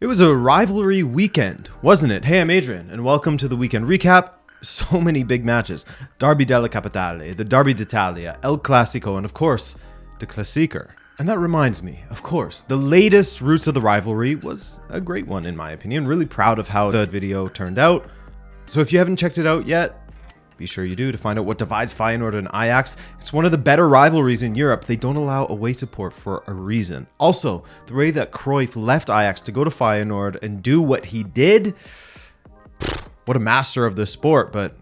It was a rivalry weekend, wasn't it? Hey, I'm Adrian, and welcome to the weekend recap. So many big matches. Derby della Capitale, the Derby d'Italia, El Clásico, and of course, the Klassieker. And that reminds me, of course, the latest Roots of the Rivalry was a great one in my opinion. Really proud of how the video turned out. So if you haven't checked it out yet, be sure you do to find out what divides Feyenoord and Ajax. It's one of the better rivalries in Europe. They don't allow away support for a reason. Also, the way that Cruyff left Ajax to go to Feyenoord and do what he did, what a master of the sport, but...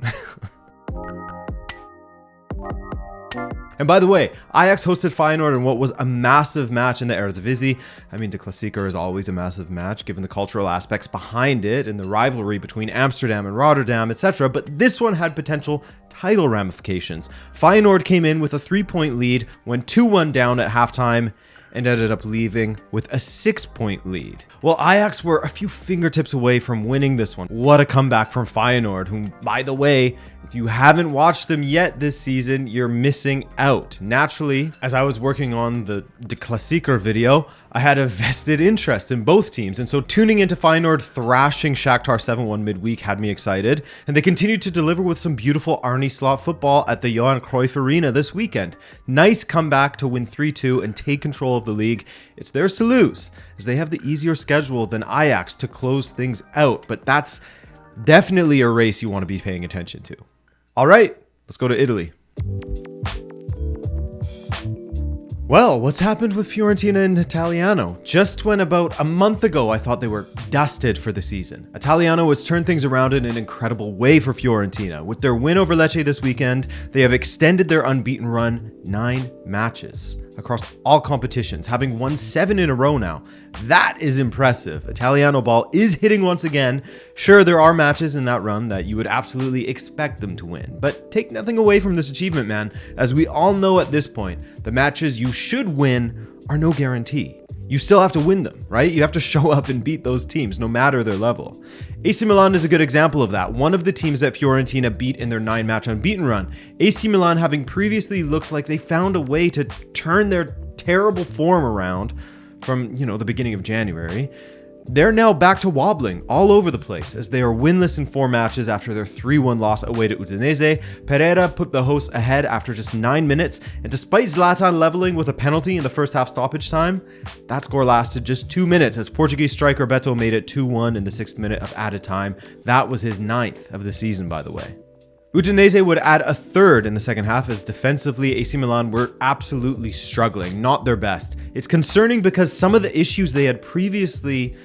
And by the way, Ajax hosted Feyenoord in what was a massive match in the Eredivisie. I mean, the Klassieker is always a massive match, given the cultural aspects behind it and the rivalry between Amsterdam and Rotterdam, etc. But this one had potential title ramifications. Feyenoord came in with a 3-point lead, went 2-1 down at halftime, and ended up leaving with a 6-point lead. Well, Ajax were a few fingertips away from winning this one. What a comeback from Feyenoord, whom, by the way, if you haven't watched them yet this season, you're missing out. Naturally, as I was working on the Klassieker video, I had a vested interest in both teams, and so tuning into Feyenoord thrashing Shakhtar 7-1 midweek had me excited, and they continued to deliver with some beautiful Arne Slot football at the Johan Cruyff Arena this weekend. Nice comeback to win 3-2 and take control of the league. It's theirs to lose, as they have the easier schedule than Ajax to close things out, but that's definitely a race you want to be paying attention to. All right, let's go to Italy. Well, what's happened with Fiorentina and Italiano? Just when about a month ago I thought they were dusted for the season, Italiano has turned things around in an incredible way for Fiorentina. With their win over Lecce this weekend, they have extended their unbeaten run 9 matches across all competitions, having won 7 in a row now. That is impressive. Italiano ball is hitting once again. Sure, there are matches in that run that you would absolutely expect them to win, but take nothing away from this achievement, man. As we all know at this point, the matches you should win are no guarantee. You still have to win them, right? You have to show up and beat those teams, no matter their level. AC Milan is a good example of that. One of the teams that Fiorentina beat in their 9-match unbeaten run. AC Milan having previously looked like they found a way to turn their terrible form around from, the beginning of January. They're now back to wobbling all over the place as they are winless in 4 matches after their 3-1 loss away to Udinese. Pereira put the hosts ahead after just 9 minutes, and despite Zlatan leveling with a penalty in the first half stoppage time, that score lasted just 2 minutes as Portuguese striker Beto made it 2-1 in the 6th minute of added time. That was his 9th of the season, by the way. Udinese would add a 3rd in the second half as defensively AC Milan were absolutely struggling, not their best. It's concerning because some of the issues they had previously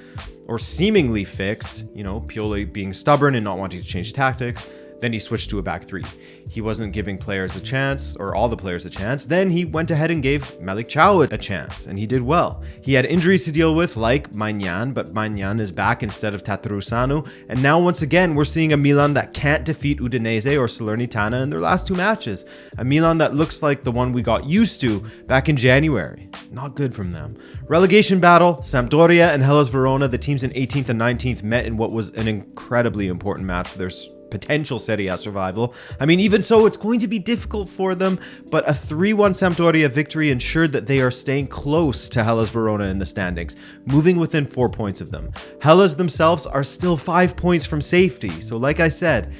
or seemingly fixed, Pioli being stubborn and not wanting to change tactics, then he switched to a back 3. He wasn't giving players a chance, or all the players a chance. Then he went ahead and gave Malik Chow a chance, and he did well. He had injuries to deal with, like Maignan, but Maignan is back instead of Tatarusanu. And now once again, we're seeing a Milan that can't defeat Udinese or Salernitana in their last 2 matches. A Milan that looks like the one we got used to back in January. Not good from them. Relegation battle, Sampdoria and Hellas Verona, the teams in 18th and 19th, met in what was an incredibly important match for their potential Serie A survival. I mean, even so, it's going to be difficult for them, but a 3-1 Sampdoria victory ensured that they are staying close to Hellas Verona in the standings, moving within 4 points of them. Hellas themselves are still 5 points from safety, so like I said,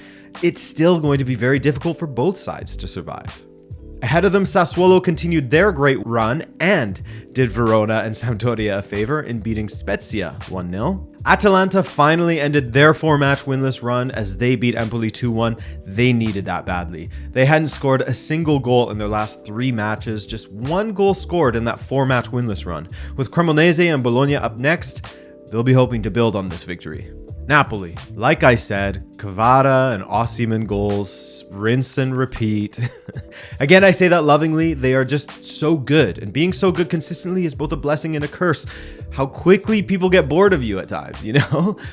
it's still going to be very difficult for both sides to survive. Ahead of them, Sassuolo continued their great run and did Verona and Sampdoria a favor in beating Spezia 1-0. Atalanta finally ended their 4-match winless run as they beat Empoli 2-1. They needed that badly. They hadn't scored a single goal in their last 3 matches, just 1 goal scored in that 4-match winless run. With Cremonese and Bologna up next, they'll be hoping to build on this victory. Napoli, like I said, Kvara and Osimhen goals, rinse and repeat. Again, I say that lovingly, they are just so good, and being so good consistently is both a blessing and a curse. How quickly people get bored of you at times,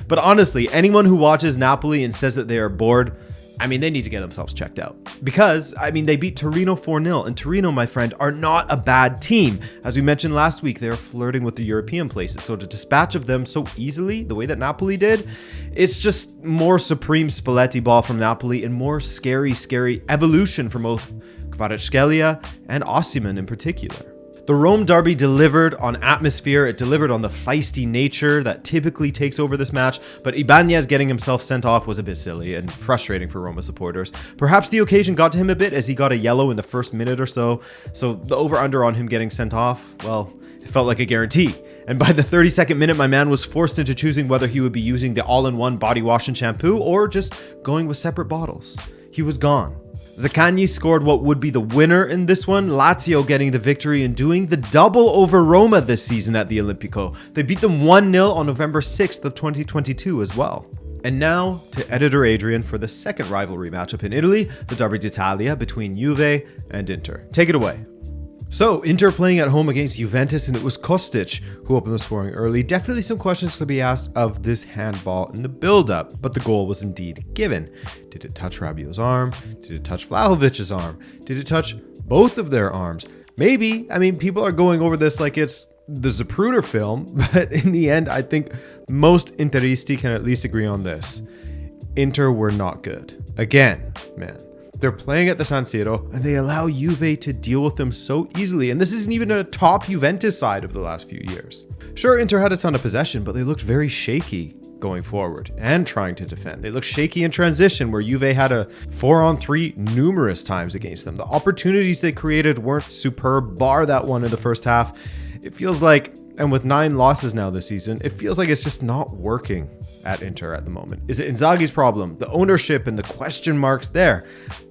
But honestly, anyone who watches Napoli and says that they are bored, they need to get themselves checked out. Because, they beat Torino 4-0, and Torino, my friend, are not a bad team. As we mentioned last week, they are flirting with the European places, so to dispatch of them so easily, the way that Napoli did, it's just more supreme Spalletti ball from Napoli and more scary evolution from both Kvaratskhelia and Osimhen in particular. The Rome derby delivered on atmosphere, it delivered on the feisty nature that typically takes over this match, but Ibanez getting himself sent off was a bit silly and frustrating for Roma supporters. Perhaps the occasion got to him a bit as he got a yellow in the first minute or so the over-under on him getting sent off, well, it felt like a guarantee. And by the 32nd minute, my man was forced into choosing whether he would be using the all-in-one body wash and shampoo or just going with separate bottles. He was gone. Wknd scored what would be the winner in this one, Lazio getting the victory and doing the double over Roma this season at the Olimpico. They beat them 1-0 on November 6th of 2022 as well. And now to editor Adrian for the second rivalry matchup in Italy, the Derby d'Italia between Juve and Inter. Take it away. So, Inter playing at home against Juventus, and it was Kostic who opened the scoring early. Definitely some questions to be asked of this handball in the build-up, but the goal was indeed given. Did it touch Rabiot's arm? Did it touch Vlahovic's arm? Did it touch both of their arms? Maybe. I mean, people are going over this like it's the Zapruder film, but in the end, I think most Interisti can at least agree on this. Inter were not good. Again, man. They're playing at the San Siro, and they allow Juve to deal with them so easily. And this isn't even a top Juventus side of the last few years. Sure, Inter had a ton of possession, but they looked very shaky going forward and trying to defend. They looked shaky in transition, where Juve had a 4-on-3 numerous times against them. The opportunities they created weren't superb, bar that one in the first half. It feels like, and with 9 losses now this season, it feels like it's just not working at Inter at the moment. Is it Inzaghi's problem? The ownership and the question marks there?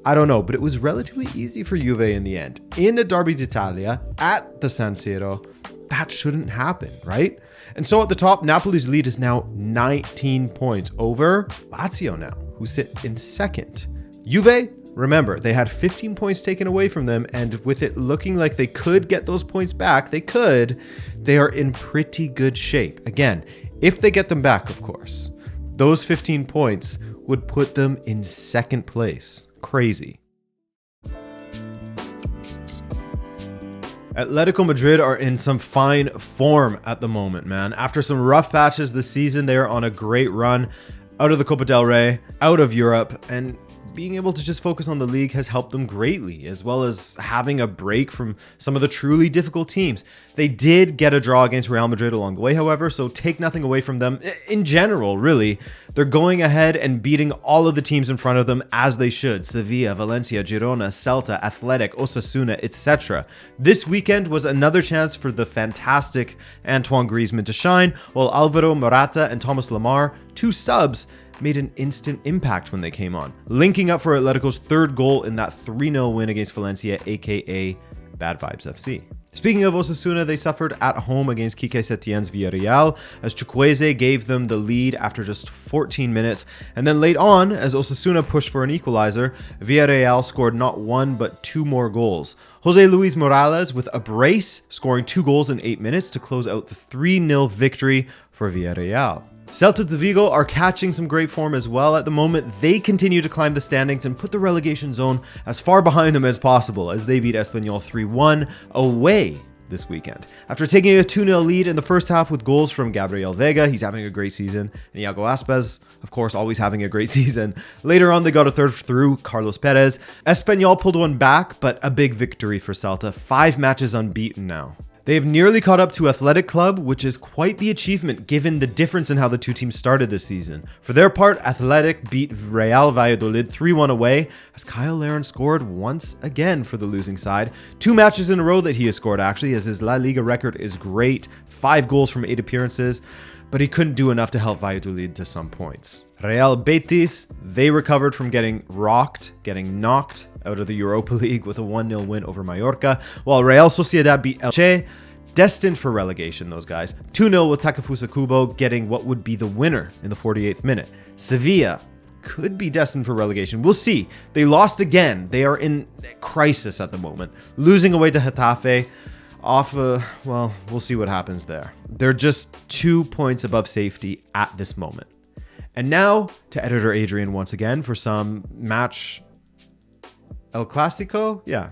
I don't know, but it was relatively easy for Juve in the end. In a Derby d'Italia at the San Siro, that shouldn't happen, right? And so at the top, Napoli's lead is now 19 points over Lazio now, who sit in second. Juve, remember, they had 15 points taken away from them, and with it looking like they could get those points back, they are in pretty good shape. Again, if they get them back, of course, those 15 points would put them in second place. Crazy. Atletico Madrid are in some fine form at the moment, man. After some rough patches this season, they are on a great run out of the Copa del Rey, out of Europe, and being able to just focus on the league has helped them greatly, as well as having a break from some of the truly difficult teams. They did get a draw against Real Madrid along the way, however, so take nothing away from them. In general, really, they're going ahead and beating all of the teams in front of them as they should. Sevilla, Valencia, Girona, Celta, Athletic, Osasuna, etc. This weekend was another chance for the fantastic Antoine Griezmann to shine, while Alvaro Morata and Thomas Lemar, 2 subs, made an instant impact when they came on, linking up for Atletico's third goal in that 3-0 win against Valencia, aka Bad Vibes FC. Speaking of Osasuna, they suffered at home against Quique Setien's Villarreal, as Chukwueze gave them the lead after just 14 minutes, and then late on, as Osasuna pushed for an equalizer, Villarreal scored not 1 but 2 more goals. Jose Luis Morales with a brace, scoring 2 goals in 8 minutes to close out the 3-0 victory for Villarreal. Celta de Vigo are catching some great form as well at the moment. They continue to climb the standings and put the relegation zone as far behind them as possible as they beat Espanyol 3-1 away this weekend. After taking a 2-0 lead in the first half with goals from Gabriel Vega, he's having a great season, and Iago Aspas, of course, always having a great season. Later on, they got a third through Carlos Perez. Espanyol pulled one back, but a big victory for Celta. 5 matches unbeaten now. They have nearly caught up to Athletic Club, which is quite the achievement given the difference in how the two teams started this season. For their part, Athletic beat Real Valladolid 3-1 away, as Kyle Larin scored once again for the losing side. 2 matches in a row that he has scored, actually, as his La Liga record is great. 5 goals from 8 appearances, but he couldn't do enough to help Valladolid to some points. Real Betis, they recovered from getting knocked out of the Europa League with a 1-0 win over Mallorca, while Real Sociedad beat Elche, destined for relegation, those guys. 2-0 with Takefusa Kubo getting what would be the winner in the 48th minute. Sevilla could be destined for relegation. We'll see. They lost again. They are in crisis at the moment, losing away to Getafe. Well, we'll see what happens there. They're just 2 points above safety at this moment. And now to editor Adrian once again for some match. El Clásico? Yeah,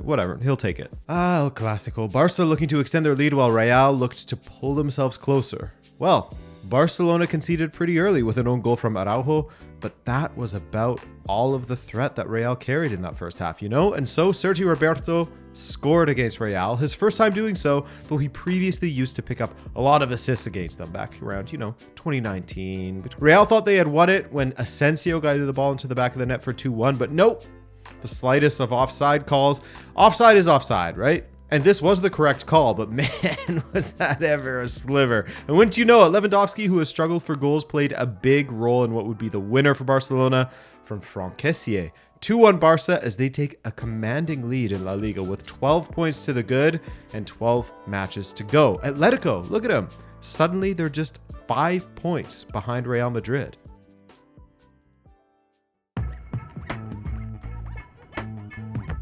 whatever. He'll take it. El Clásico. Barça looking to extend their lead while Real looked to pull themselves closer. Well, Barcelona conceded pretty early with an own goal from Araujo, but that was about all of the threat that Real carried in that first half, And so Sergio Roberto scored against Real, his first time doing so, though he previously used to pick up a lot of assists against them back around, 2019. Real thought they had won it when Asensio guided the ball into the back of the net for 2-1, but nope. The slightest of offside calls. Offside is offside, right? And this was the correct call, but man, was that ever a sliver. And wouldn't you know it, Lewandowski, who has struggled for goals, played a big role in what would be the winner for Barcelona from Franck Kessié. 2-1 Barça as they take a commanding lead in La Liga with 12 points to the good and 12 matches to go. Atletico, look at them. Suddenly, they're just 5 points behind Real Madrid.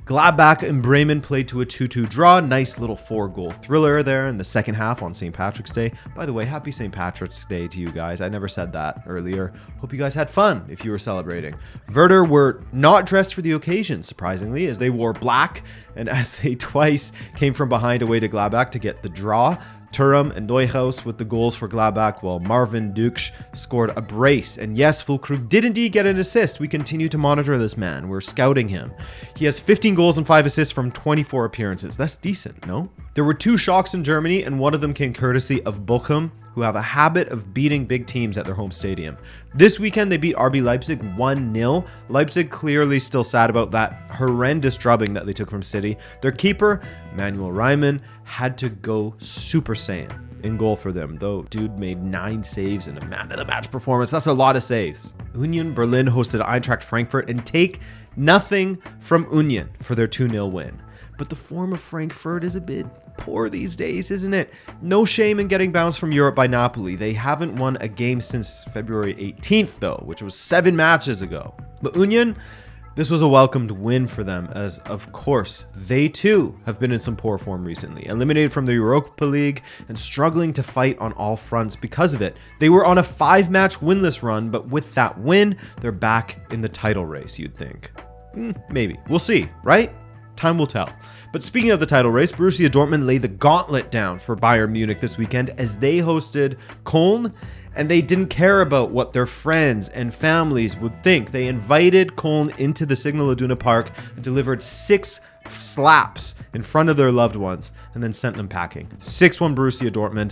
Gladbach and Bremen played to a 2-2 draw. Nice little 4-goal thriller there in the second half on St. Patrick's Day. By the way, happy St. Patrick's Day to you guys. I never said that earlier. Hope you guys had fun if you were celebrating. Werder were not dressed for the occasion, surprisingly, as they wore black and as they twice came from behind away to Gladbach to get the draw. Thuram and Neuhaus with the goals for Gladbach, while Marvin Duksch scored a brace. And yes, Füllkrug did indeed get an assist. We continue to monitor this man. We're scouting him. He has 15 goals and 5 assists from 24 appearances. That's decent, no? There were 2 shocks in Germany, and one of them came courtesy of Bochum, who have a habit of beating big teams at their home stadium. This weekend, they beat RB Leipzig 1-0. Leipzig clearly still sad about that horrendous drubbing that they took from City. Their keeper, Manuel Reimann, had to go Super Saiyan in goal for them, though dude made 9 saves in a man-of-the-match performance. That's a lot of saves. Union Berlin hosted Eintracht Frankfurt and take nothing from Union for their 2-0 win. But the form of Frankfurt is a bit poor these days, isn't it? No shame in getting bounced from Europe by Napoli. They haven't won a game since February 18th, though, which was 7 matches ago. But Union, this was a welcomed win for them, as, of course, they too have been in some poor form recently. Eliminated from the Europa League and struggling to fight on all fronts because of it. They were on a 5-match winless run, but with that win, they're back in the title race, you'd think. Maybe. We'll see, right? Time will tell. But speaking of the title race, Borussia Dortmund laid the gauntlet down for Bayern Munich this weekend as they hosted Köln, and they didn't care about what their friends and families would think. They invited Köln into the Signal Iduna Park and delivered 6 slaps in front of their loved ones and then sent them packing. 6-1 Borussia Dortmund.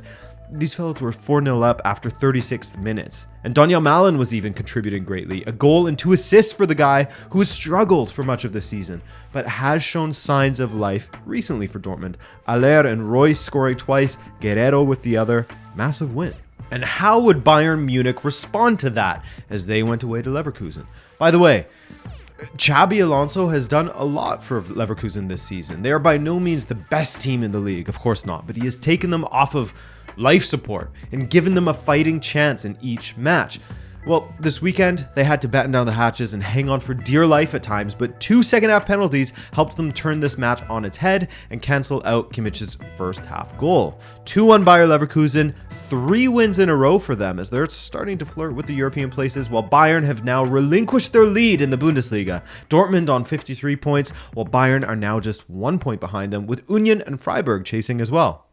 These fellas were 4-0 up after 36 minutes. And Daniel Malin was even contributing greatly. A goal and 2 assists for the guy who has struggled for much of the season, but has shown signs of life recently for Dortmund. Aller and Royce scoring twice, Guerrero with the other. Massive win. And how would Bayern Munich respond to that as they went away to Leverkusen? By the way, Xabi Alonso has done a lot for Leverkusen this season. They are by no means the best team in the league, of course not, but he has taken them off of life support and given them a fighting chance in each match. Well, this weekend, they had to batten down the hatches and hang on for dear life at times, but 2 second-half penalties helped them turn this match on its head and cancel out Kimmich's first-half goal. 2-1 Bayer Leverkusen, 3 wins in a row for them as they're starting to flirt with the European places, while Bayern have now relinquished their lead in the Bundesliga. Dortmund on 53 points, while Bayern are now just 1 point behind them, with Union and Freiburg chasing as well.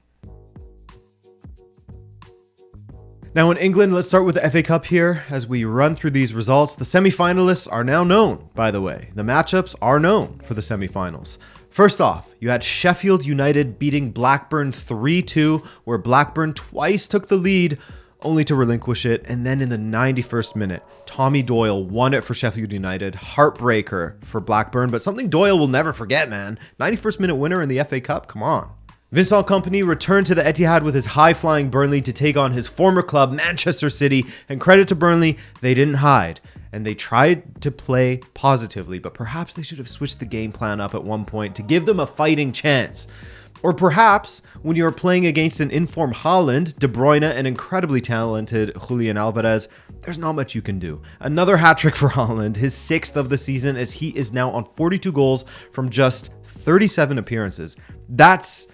Now in England, let's start with the FA Cup here as we run through these results. The semi-finalists are now known, by the way. The matchups are known for the semi-finals. First off, you had Sheffield United beating Blackburn 3-2, where Blackburn twice took the lead, only to relinquish it. And then in the 91st minute, Tommy Doyle won it for Sheffield United. Heartbreaker for Blackburn, but something Doyle will never forget, man. 91st minute winner in the FA Cup, come on. Vincent Kompany returned to the Etihad with his high-flying Burnley to take on his former club, Manchester City, and credit to Burnley, they didn't hide, and they tried to play positively, but perhaps they should have switched the game plan up at one point to give them a fighting chance. Or perhaps, when you're playing against an informed Haaland, De Bruyne, and incredibly talented Julian Alvarez, there's not much you can do. Another hat-trick for Haaland, his 6th of the season, as he is now on 42 goals from just 37 appearances. That's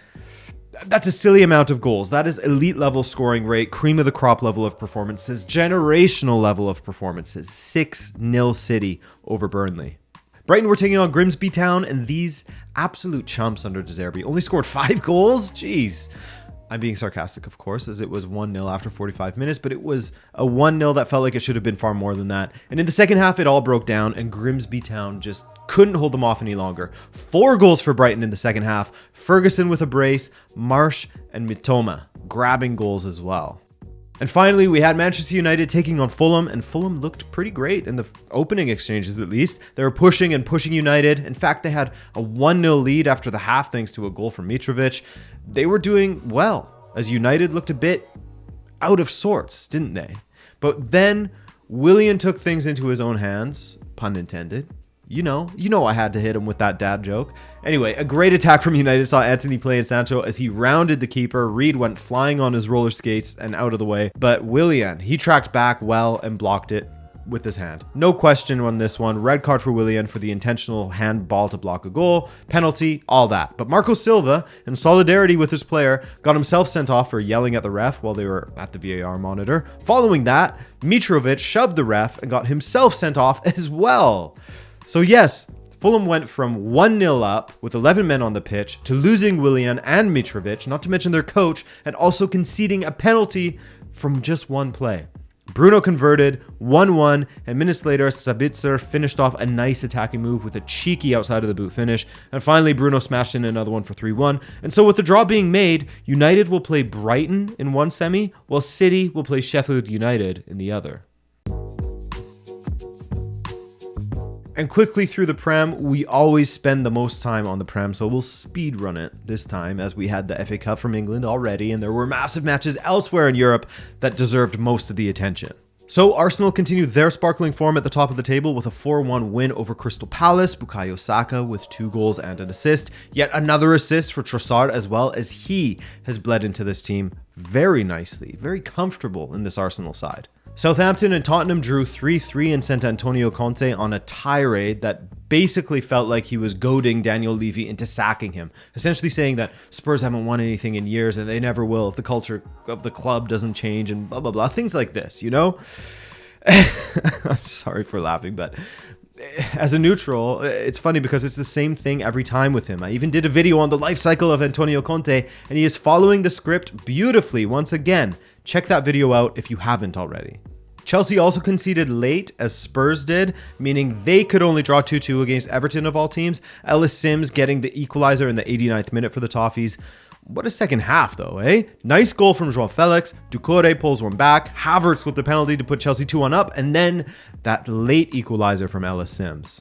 a silly amount of goals. That is elite level scoring rate, cream of the crop level of performances, generational level of performances. 6-0 City over Burnley. Brighton were taking on Grimsby Town, and these absolute chumps under De Zerbi only scored 5 goals? Jeez. I'm being sarcastic, of course, as it was 1-0 after 45 minutes, but it was a 1-0 that felt like it should have been far more than that. And in the second half, it all broke down, and Grimsby Town just couldn't hold them off any longer. 4 goals for Brighton in the second half. Ferguson with a brace, Marsh and Mitoma grabbing goals as well. And finally, we had Manchester United taking on Fulham, and Fulham looked pretty great in the opening exchanges, at least. They were pushing and pushing United. In fact, they had a 1-0 lead after the half thanks to a goal from Mitrovic. They were doing well, as United looked a bit out of sorts, didn't they? But then Willian took things into his own hands, pun intended. You know I had to hit him with that dad joke. Anyway, a great attack from United saw Anthony play in Sancho as he rounded the keeper. Reed went flying on his roller skates and out of the way. But Willian, he tracked back well and blocked it with his hand. No question on this one. Red card for Willian for the intentional handball to block a goal. Penalty, all that. But Marco Silva, in solidarity with his player, got himself sent off for yelling at the ref while they were at the VAR monitor. Following that, Mitrovic shoved the ref and got himself sent off as well. So yes, Fulham went from 1-0 up with 11 men on the pitch to losing Willian and Mitrovic, not to mention their coach, and also conceding a penalty from just one play. Bruno converted 1-1, and minutes later, Sabitzer finished off a nice attacking move with a cheeky outside of the boot finish. And finally, Bruno smashed in another one for 3-1. And so with the draw being made, United will play Brighton in one semi, while City will play Sheffield United in the other. And quickly through the Prem, we always spend the most time on the Prem, so we'll speed run it this time as we had the FA Cup from England already, and there were massive matches elsewhere in Europe that deserved most of the attention. So Arsenal continued their sparkling form at the top of the table with a 4-1 win over Crystal Palace, Bukayo Saka with 2 goals and an assist, yet another assist for Trossard as well, as he has bled into this team very nicely, very comfortable in this Arsenal side. Southampton and Tottenham drew 3-3 and sent Antonio Conte on a tirade that basically felt like he was goading Daniel Levy into sacking him, essentially saying that Spurs haven't won anything in years and they never will if the culture of the club doesn't change and blah, blah, blah. Things like this, you know? I'm sorry for laughing, but as a neutral, it's funny because it's the same thing every time with him. I even did a video on the life cycle of Antonio Conte, and he is following the script beautifully once again. Check that video out if you haven't already. Chelsea also conceded late, as Spurs did, meaning they could only draw 2-2 against Everton of all teams. Ellis Sims getting the equalizer in the 89th minute for the Toffees. What a second half though, eh? Nice goal from João Felix. Doucouré pulls one back. Havertz with the penalty to put Chelsea 2-1 up. And then that late equalizer from Ellis Sims.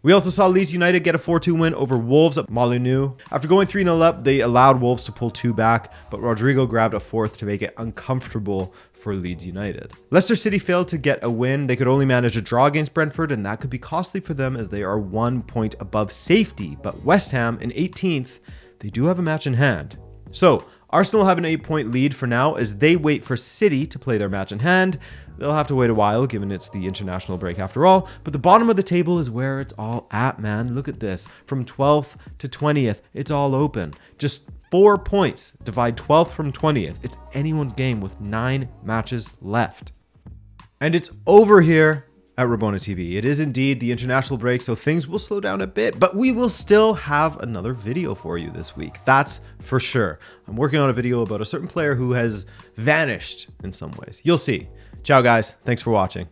We also saw Leeds United get a 4-2 win over Wolves at Molineux. After going 3-0 up, they allowed Wolves to pull 2 back, but Rodrigo grabbed a 4th to make it uncomfortable for Leeds United. Leicester City failed to get a win. They could only manage a draw against Brentford, and that could be costly for them as they are 1 point above safety. But West Ham in 18th, they do have a match in hand. So Arsenal have an 8-point lead for now as they wait for City to play their match in hand. They'll have to wait a while given it's the international break after all, but the bottom of the table is where it's all at, man. Look at this. From 12th to 20th, it's all open. Just 4 points divide 12th from 20th. It's anyone's game with 9 matches left. And it's over here at Rabona TV. It is indeed the international break, so things will slow down a bit, but we will still have another video for you this week. That's for sure. I'm working on a video about a certain player who has vanished in some ways. You'll see. Ciao, guys. Thanks for watching.